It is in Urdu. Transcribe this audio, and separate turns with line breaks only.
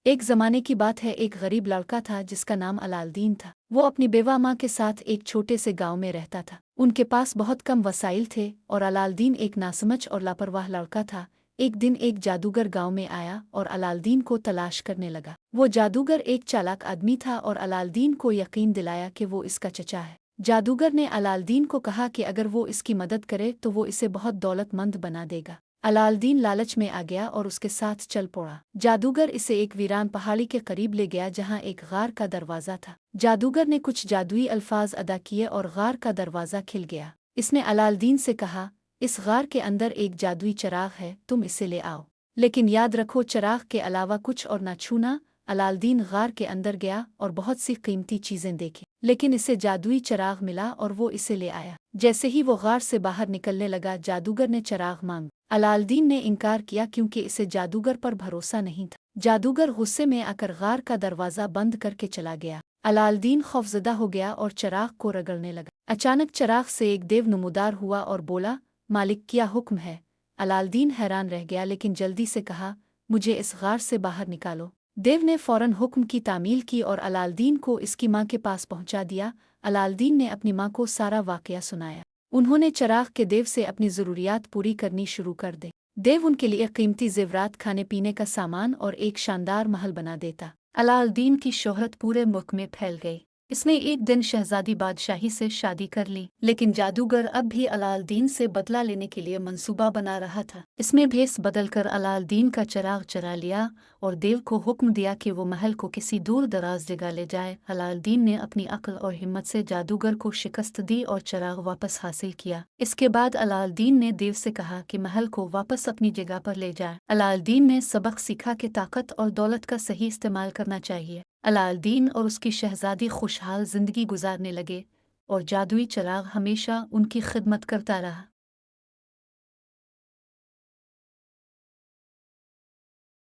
ایک زمانے کی بات ہے، ایک غریب لڑکا تھا جس کا نام علالدین تھا۔ وہ اپنی بیوہ ماں کے ساتھ ایک چھوٹے سے گاؤں میں رہتا تھا۔ ان کے پاس بہت کم وسائل تھے اور علالدین ایک ناسمجھ اور لاپرواہ لڑکا تھا۔ ایک دن ایک جادوگر گاؤں میں آیا اور علالدین کو تلاش کرنے لگا۔ وہ جادوگر ایک چالاک آدمی تھا اور علالدین کو یقین دلایا کہ وہ اس کا چچا ہے۔ جادوگر نے علالدین کو کہا کہ اگر وہ اس کی مدد کرے تو وہ اسے بہت دولت مند بنا دے گا۔ علالدین لالچ میں آ گیا اور اس کے ساتھ چل پڑا۔ جادوگر اسے ایک ویران پہاڑی کے قریب لے گیا جہاں ایک غار کا دروازہ تھا۔ جادوگر نے کچھ جادوئی الفاظ ادا کیے اور غار کا دروازہ کھل گیا۔ اس نے علالدین سے کہا، اس غار کے اندر ایک جادوئی چراغ ہے، تم اسے لے آؤ، لیکن یاد رکھو چراغ کے علاوہ کچھ اور نہ چھونا۔ علالدین غار کے اندر گیا اور بہت سی قیمتی چیزیں دیکھی، لیکن اسے جادوئی چراغ ملا اور وہ اسے لے آیا۔ جیسے ہی وہ غار سے باہر نکلنے لگا، جادوگر نے چراغ مانگ۔ علالدین نے انکار کیا کیونکہ اسے جادوگر پر بھروسہ نہیں تھا۔ جادوگر غصے میں آ کر غار کا دروازہ بند کر کے چلا گیا۔ علالدین خوفزدہ ہو گیا اور چراغ کو رگڑنے لگا۔ اچانک چراغ سے ایک دیو نمودار ہوا اور بولا، مالک کیا حکم ہے؟ علالدین حیران رہ گیا لیکن جلدی سے کہا، مجھے اس غار سے باہر نکالو۔ دیو نے فوراً حکم کی تعمیل کی اور علالدین کو اس کی ماں کے پاس پہنچا دیا۔ علالدین نے اپنی ماں کو سارا واقعہ سنایا۔ انہوں نے چراغ کے دیو سے اپنی ضروریات پوری کرنی شروع کر دے۔ دیو ان کے لیے قیمتی زیورات، کھانے پینے کا سامان اور ایک شاندار محل بنا دیتا۔ علالدین کی شہرت پورے ملک میں پھیل گئی۔ اس نے ایک دن شہزادی بادشاہی سے شادی کر لی، لیکن جادوگر اب بھی علالدین سے بدلہ لینے کے لیے منصوبہ بنا رہا تھا۔ اس نے بھیس بدل کر علالدین کا چراغ چرا لیا اور دیو کو حکم دیا کہ وہ محل کو کسی دور دراز جگہ لے جائے۔ علالدین نے اپنی عقل اور ہمت سے جادوگر کو شکست دی اور چراغ واپس حاصل کیا۔ اس کے بعد علالدین نے دیو سے کہا کہ محل کو واپس اپنی جگہ پر لے جائے۔ علالدین نے سبق سیکھا کہ طاقت اور دولت کا صحیح استعمال کرنا چاہیے۔ علالدین اور اس کی شہزادی خوشحال زندگی گزارنے لگے اور جادوئی چراغ ہمیشہ ان کی خدمت کرتا رہا۔